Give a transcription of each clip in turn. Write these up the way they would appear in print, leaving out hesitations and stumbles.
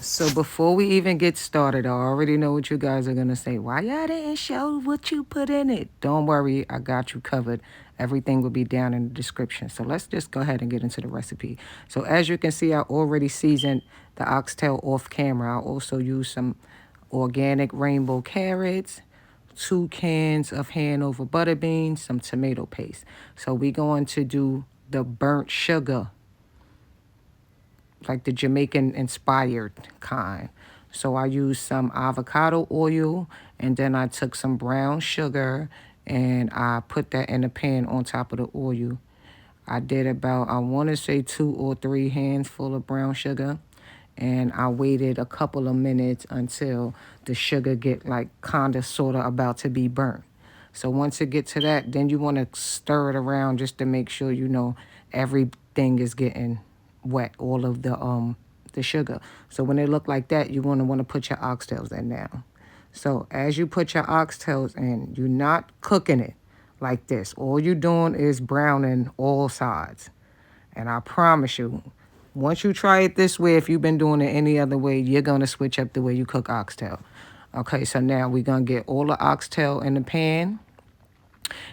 So before we even get started, I already know what you guys are gonna say. Why y'all didn't show what you put in it? Don't worry, I got you covered. Everything will be down in the description. So let's just go ahead and get into the recipe. So as you can see, I already seasoned the oxtail off camera. I also used some organic rainbow carrots, 2 cans of Hanover butter beans, some tomato paste. So we're going to do the burnt sugar, like the Jamaican inspired kind. So I used some avocado oil, and then I took some brown sugar and I put that in a pan on top of the oil. I did about, I want to say 2 or 3 hands full of brown sugar, and I waited a couple of minutes until the sugar get like kind of sort of about to be burnt. So once it get to that, then you want to stir it around just to make sure everything is getting wet, all of the sugar. So when it look like that, you want to put your oxtails in now. So as you put your oxtails in, you're not cooking it like this. All you're doing is browning all sides. And I promise you, once you try it this way, if you've been doing it any other way, you're going to switch up the way you cook oxtail. Okay, so now we're going to get all the oxtail in the pan,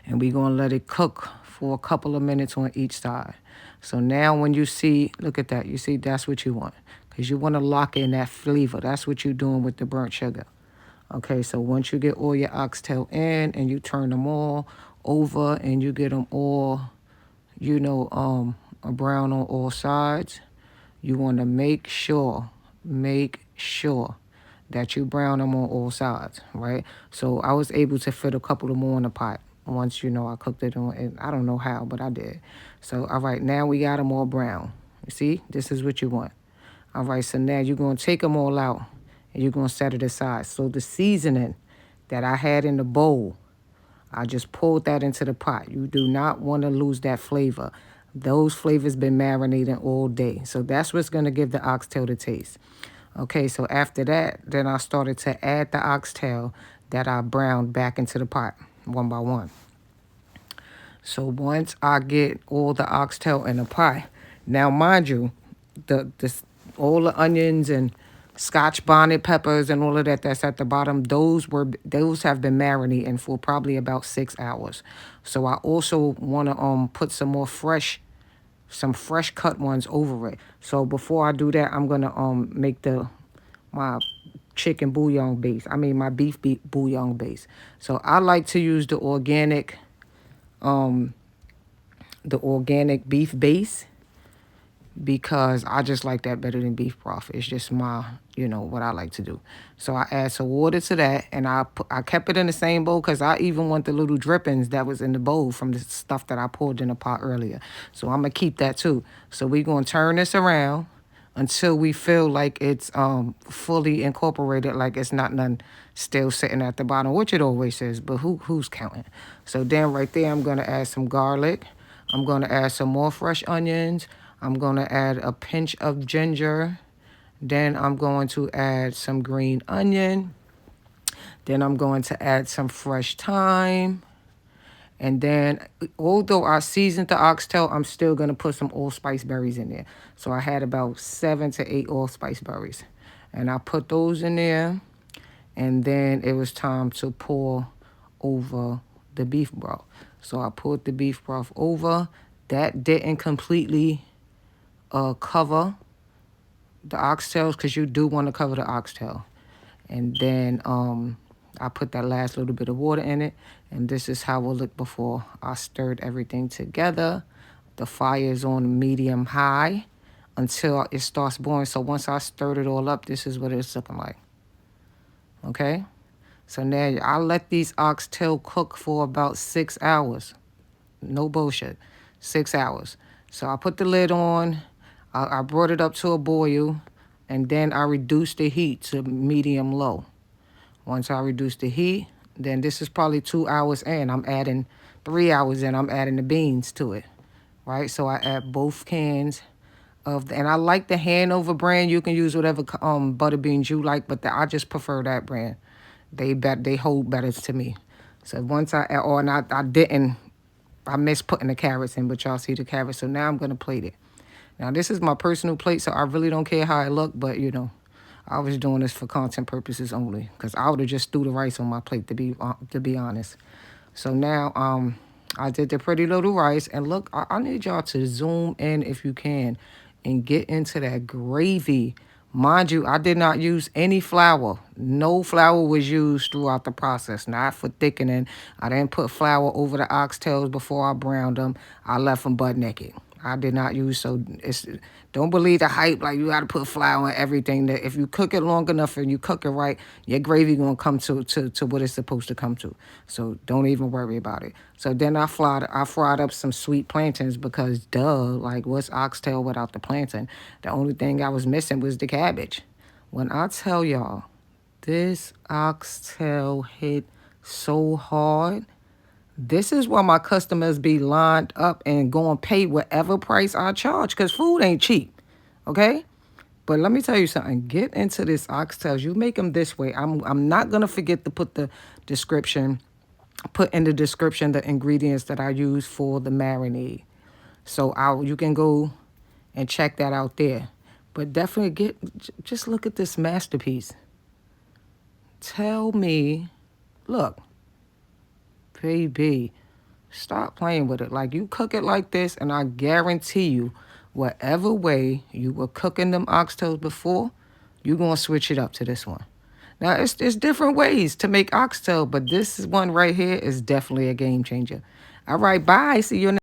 and we're going to let it cook for a couple of minutes on each side. So now when you see, look at that, you see that's what you want, because you want to lock in that flavor. That's what you're doing with the burnt sugar. Okay, so once you get all your oxtail in and you turn them all over and you get them all, a brown on all sides, you want to make sure that you brown them on all sides, right? So I was able to fit a couple of more in the pot once, I cooked it on, and I don't know how, but I did. So, all right, now we got them all brown. You see, this is what you want. All right, so now you're going to take them all out and you're going to set it aside. So the seasoning that I had in the bowl, I just pulled that into the pot. You do not want to lose that flavor. Those flavors been marinating all day. So that's what's going to give the oxtail the taste. Okay, so after that, then I started to add the oxtail that I browned back into the pot one by one. So once I get all the oxtail in the pot, now mind you, the all the onions and scotch bonnet peppers and all of that that's at the bottom, those have been marinating for probably about 6 hours. So I also want to put some fresh cut ones over it. So before I do that, I'm gonna make my chicken bouillon base. I mean my beef bouillon base. So I like to use um the organic beef base, because I just like that better than beef broth. It's just what I like to do. So I add some water to that, and I kept it in the same bowl because I even want the little drippings that was in the bowl from the stuff that I poured in the pot earlier. So I'm gonna keep that too. So we're gonna turn this around until we feel like it's fully incorporated, like it's not none still sitting at the bottom, which it always says, but who's counting? So then right there, I'm gonna add some garlic. I'm gonna add some more fresh onions. I'm gonna add a pinch of ginger. Then I'm going to add some green onion. Then I'm going to add some fresh thyme. And then, although I seasoned the oxtail, I'm still going to put some allspice berries in there. So I had about 7 to 8 allspice berries. And I put those in there. And then it was time to pour over the beef broth. So I poured the beef broth over. That didn't completely cover the oxtails, because you do want to cover the oxtail. And then I put that last little bit of water in it, and this is how it looked before I stirred everything together. The fire is on medium high until it starts boiling. So once I stirred it all up, this is what it's looking like. Okay, so now I let these oxtail cook for about 6 hours. No bullshit, 6 hours. So I put the lid on. I brought it up to a boil, and then I reduced the heat to medium low. Once I reduce the heat, then this is probably 2 hours in. I'm adding 3 hours in. I'm adding the beans to it, right? So I add both cans and I like the Hanover brand. You can use whatever butter beans you like, but I just prefer that brand. They hold better to me. So once I missed putting the carrots in, but y'all see the carrots. So now I'm gonna plate it. Now this is my personal plate, so I really don't care how I look, but I was doing this for content purposes only, because I would have just threw the rice on my plate, to be honest. So now I did the pretty little rice, and look, I need y'all to zoom in if you can and get into that gravy. Mind you, I did not use any flour. No flour was used throughout the process, not for thickening. I didn't put flour over the oxtails before I browned them. I left them butt naked. I did not use, so it's, don't believe the hype like you got to put flour on everything. That if you cook it long enough and you cook it right, your gravy gonna come to what it's supposed to come to. So don't even worry about it. So then I fried up some sweet plantains, because duh, like what's oxtail without the plantain? The only thing I was missing was the cabbage. When I tell y'all, this oxtail hit so hard. This is why my customers be lined up and going to pay whatever price I charge, because food ain't cheap, okay? But let me tell you something. Get into this oxtails. You make them this way. I'm not going to forget to put put in the description the ingredients that I use for the marinade. So you can go and check that out there. But definitely just look at this masterpiece. Tell me, look, baby, stop playing with it. Like, you cook it like this, and I guarantee you, whatever way you were cooking them oxtails before, you're going to switch it up to this one. Now, it's different ways to make oxtail, but this one right here is definitely a game changer. All right, bye. See you next